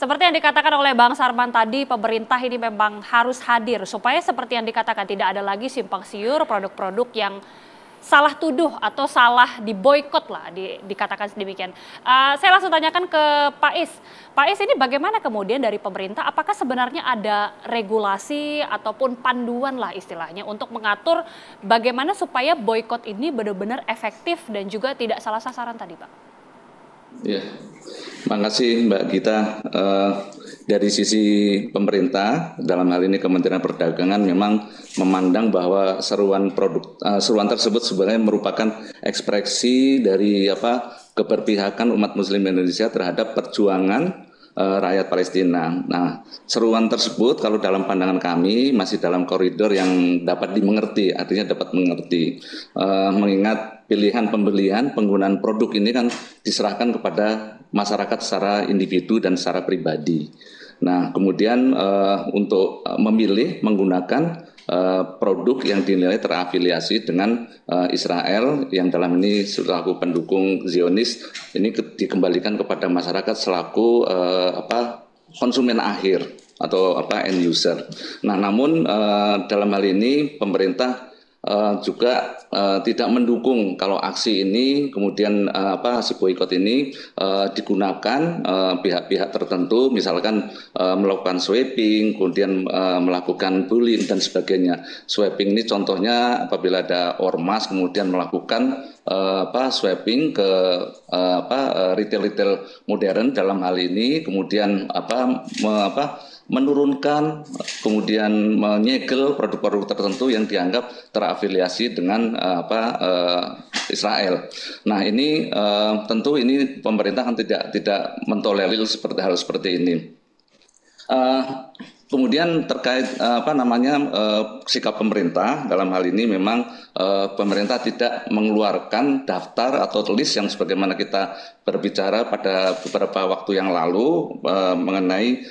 seperti yang dikatakan oleh Bang Sarman tadi, pemerintah ini memang harus hadir supaya seperti yang dikatakan tidak ada lagi simpang siur produk-produk yang salah tuduh atau salah diboikot lah, dikatakan sedemikian. Saya langsung tanyakan ke Pak Is. Pak Is, ini bagaimana kemudian dari pemerintah, apakah sebenarnya ada regulasi ataupun panduan lah istilahnya untuk mengatur bagaimana supaya boikot ini benar-benar efektif dan juga tidak salah sasaran tadi, Pak? Ya, makasih Mbak Gita. Dari sisi pemerintah, dalam hal ini Kementerian Perdagangan memang memandang bahwa seruan tersebut sebenarnya merupakan ekspresi dari keberpihakan umat Muslim Indonesia terhadap perjuangan rakyat Palestina. Nah, seruan tersebut kalau dalam pandangan kami masih dalam koridor yang dapat dimengerti, artinya dapat mengerti. Mengingat pilihan pembelian penggunaan produk ini kan diserahkan kepada masyarakat secara individu dan secara pribadi. Nah, kemudian untuk memilih menggunakan produk yang dinilai terafiliasi dengan Israel yang dalam ini selaku pendukung Zionis ini dikembalikan kepada masyarakat selaku konsumen akhir atau end user. Nah, namun dalam hal ini pemerintah juga tidak mendukung kalau aksi ini kemudian aksi boikot ini digunakan pihak-pihak tertentu, misalkan melakukan sweeping, kemudian melakukan bullying dan sebagainya. Sweeping ini contohnya apabila ada ormas kemudian melakukan sweeping ke retail-retail modern dalam hal ini, kemudian menurunkan, kemudian menyegel produk-produk tertentu yang dianggap terafiliasi dengan Israel. Nah, ini tentu ini pemerintah kan tidak mentolerir hal seperti ini. Kemudian terkait sikap pemerintah dalam hal ini memang pemerintah tidak mengeluarkan daftar atau list yang sebagaimana kita berbicara pada beberapa waktu yang lalu mengenai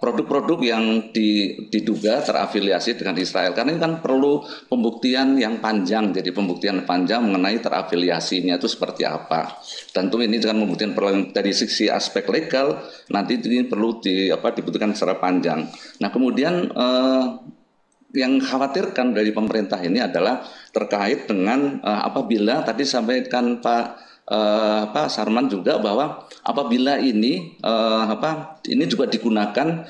produk-produk yang diduga terafiliasi dengan Israel, karena ini kan perlu pembuktian yang panjang, jadi pembuktian panjang mengenai terafiliasinya itu seperti apa. Tentu ini dengan pembuktian dari sisi aspek legal nanti ini perlu dibutuhkan secara panjang. Nah, kemudian yang khawatirkan dari pemerintah ini adalah terkait dengan apabila tadi sampaikan Pak Sarman juga bahwa apabila ini juga digunakan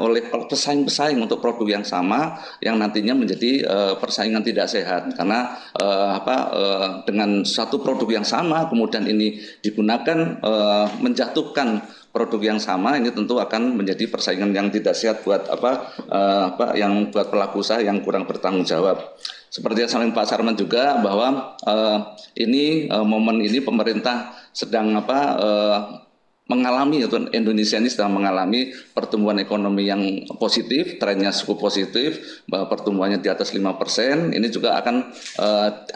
oleh pesaing-pesaing untuk produk yang sama yang nantinya menjadi persaingan tidak sehat, karena dengan satu produk yang sama kemudian ini digunakan menjatuhkan produk yang sama, ini tentu akan menjadi persaingan yang tidak sehat buat yang buat pelaku usaha yang kurang bertanggung jawab. Seperti yang sampaikan Pak Sarman juga bahwa momen ini pemerintah sedang mengalami, atau Indonesia ini sedang mengalami pertumbuhan ekonomi yang positif, trennya cukup positif, bahwa pertumbuhannya di atas 5%. Ini juga akan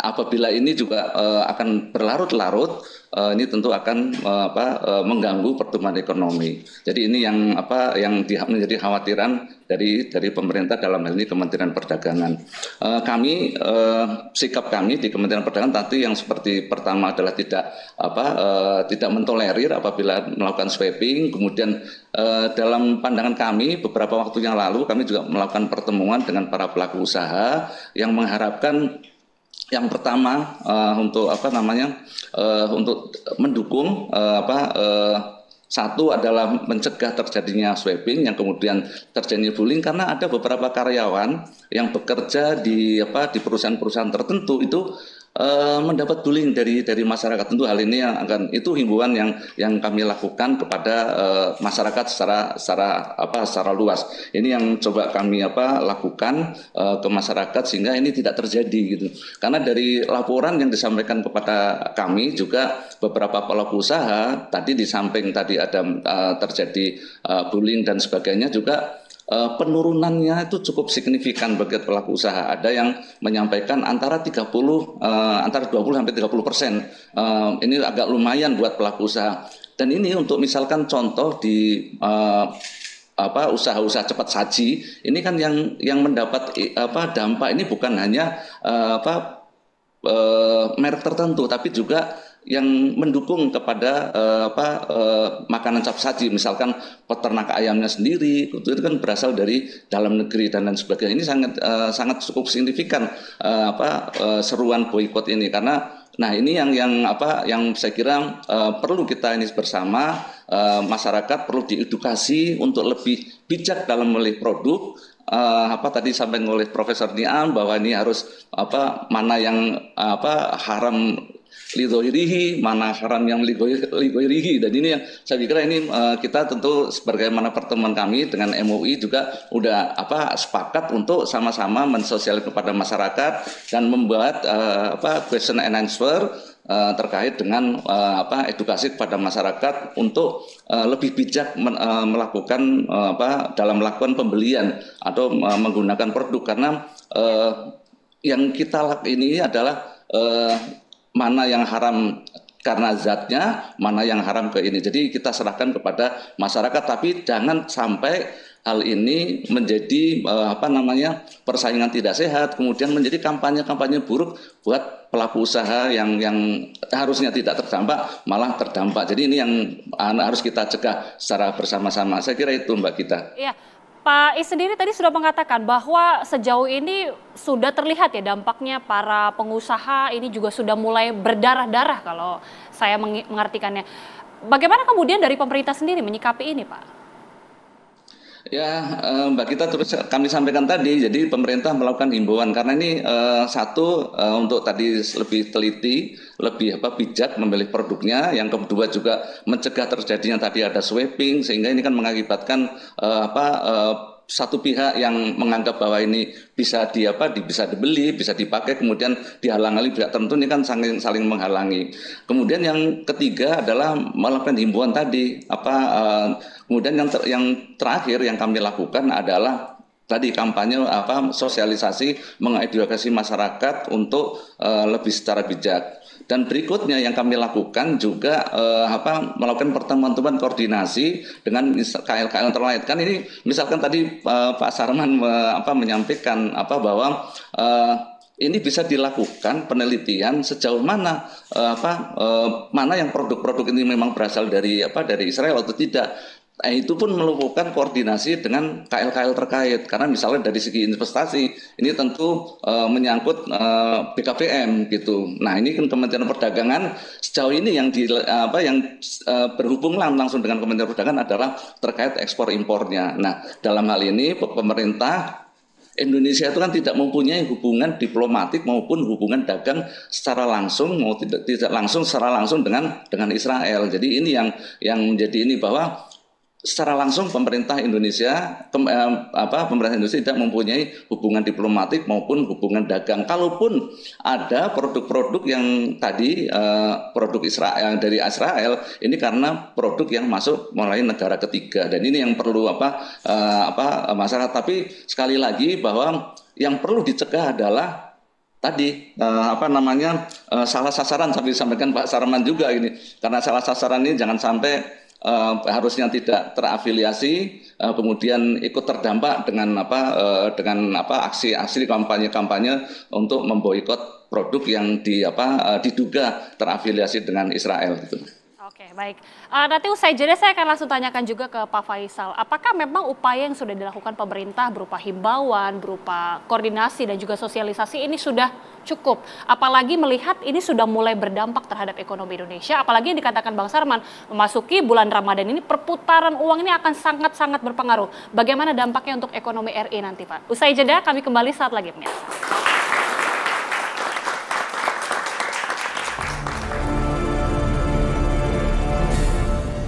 apabila ini juga akan berlarut-larut, ini tentu akan mengganggu pertumbuhan ekonomi. Jadi ini yang menjadi khawatiran dari pemerintah dalam hal ini Kementerian Perdagangan. Sikap kami di Kementerian Perdagangan tadi yang seperti pertama adalah tidak mentolerir apabila melakukan sweeping. Kemudian dalam pandangan kami beberapa waktu yang lalu kami juga melakukan pertemuan dengan para pelaku usaha yang mengharapkan yang pertama untuk mendukung satu adalah mencegah terjadinya sweeping, yang kemudian terjadinya bullying, karena ada beberapa karyawan yang bekerja di perusahaan-perusahaan tertentu itu mendapat bullying dari masyarakat. Tentu hal ini itu himbauan yang kami lakukan kepada masyarakat secara luas. Ini yang coba kami lakukan ke masyarakat sehingga ini tidak terjadi gitu. Karena dari laporan yang disampaikan kepada kami juga beberapa pelaku usaha tadi, di samping tadi ada terjadi bullying dan sebagainya, juga penurunannya itu cukup signifikan bagi pelaku usaha. Ada yang menyampaikan antara 20 sampai 30%. Ini agak lumayan buat pelaku usaha. Dan ini untuk misalkan contoh di usaha-usaha cepat saji, ini kan yang mendapat dampak ini bukan hanya merek tertentu, tapi juga yang mendukung kepada makanan cap saji, misalkan peternak ayamnya sendiri itu kan berasal dari dalam negeri dan lain sebagainya. Ini sangat cukup signifikan seruan boikot ini, karena ini yang saya kira perlu kita ini bersama, masyarakat perlu diedukasi untuk lebih bijak dalam memilih produk. Tadi disampaikan oleh Profesor Niam bahwa ini harus mana yang haram lidhoirihi, mana haram yang lighoirihi, dan ini yang saya pikir ini kita tentu sebagaimana pertemuan kami dengan MUI juga udah sepakat untuk sama-sama mensosialisasikan kepada masyarakat dan membuat question and answer terkait dengan edukasi kepada masyarakat untuk lebih bijak melakukan dalam melakukan pembelian atau menggunakan produk, karena yang kita ini adalah mana yang haram karena zatnya, mana yang haram ke ini. Jadi kita serahkan kepada masyarakat, tapi jangan sampai hal ini menjadi persaingan tidak sehat, kemudian menjadi kampanye buruk buat pelaku usaha yang harusnya tidak terdampak malah terdampak. Jadi ini yang harus kita cegah secara bersama-sama. Saya kira itu Mbak Gita. Iya. Pak Is sendiri tadi sudah mengatakan bahwa sejauh ini sudah terlihat ya dampaknya, para pengusaha ini juga sudah mulai berdarah-darah kalau saya mengartikannya. Bagaimana kemudian dari pemerintah sendiri menyikapi ini, Pak? Ya, Mbak Gita, terus kami sampaikan tadi, jadi pemerintah melakukan himbauan karena ini untuk tadi lebih teliti, lebih bijak memilih produknya. Yang kedua juga mencegah terjadinya tadi ada swapping, sehingga ini kan mengakibatkan satu pihak yang menganggap bahwa ini bisa bisa dibeli, bisa dipakai, kemudian dihalang-halangi pihak tertentu, ini kan saling menghalangi. Kemudian yang ketiga adalah melakukan himbauan tadi. Kemudian yang terakhir yang kami lakukan adalah tadi kampanye sosialisasi, mengedukasi masyarakat untuk lebih secara bijak. Dan berikutnya yang kami lakukan juga melakukan pertemuan-pertemuan koordinasi dengan KL-KL terkait. Kan ini misalkan tadi Pak Sarman menyampaikan bahwa ini bisa dilakukan penelitian sejauh mana mana yang produk-produk ini memang berasal dari Israel atau tidak. Itu pun melakukan koordinasi dengan KL-KL terkait, karena misalnya dari segi investasi ini tentu menyangkut BKPM gitu. Nah ini kan Kementerian Perdagangan sejauh ini yang berhubung langsung dengan Kementerian Perdagangan adalah terkait ekspor impornya. Nah dalam hal ini pemerintah Indonesia itu kan tidak mempunyai hubungan diplomatik maupun hubungan dagang secara langsung tidak langsung secara langsung dengan Israel. Jadi ini yang menjadi ini bahwa secara langsung pemerintah Indonesia tidak mempunyai hubungan diplomatik maupun hubungan dagang. Kalaupun ada produk-produk yang tadi produk Israel dari Israel ini karena produk yang masuk melalui negara ketiga, dan ini yang perlu masyarakat. Tapi sekali lagi bahwa yang perlu dicegah adalah tadi salah sasaran, sampai disampaikan Pak Sarman juga ini, karena salah sasaran ini jangan sampai harusnya tidak terafiliasi kemudian ikut terdampak dengan aksi kampanye untuk memboikot produk yang diduga terafiliasi dengan Israel gitu. Oke, baik. Nanti usai jeda saya akan langsung tanyakan juga ke Pak Faisal. Apakah memang upaya yang sudah dilakukan pemerintah berupa himbauan, berupa koordinasi dan juga sosialisasi ini sudah cukup? Apalagi melihat ini sudah mulai berdampak terhadap ekonomi Indonesia. Apalagi yang dikatakan Bang Sarman, memasuki bulan Ramadan ini perputaran uang ini akan sangat-sangat berpengaruh. Bagaimana dampaknya untuk ekonomi RI nanti, Pak? Usai jeda kami kembali saat lagi, pemirsa.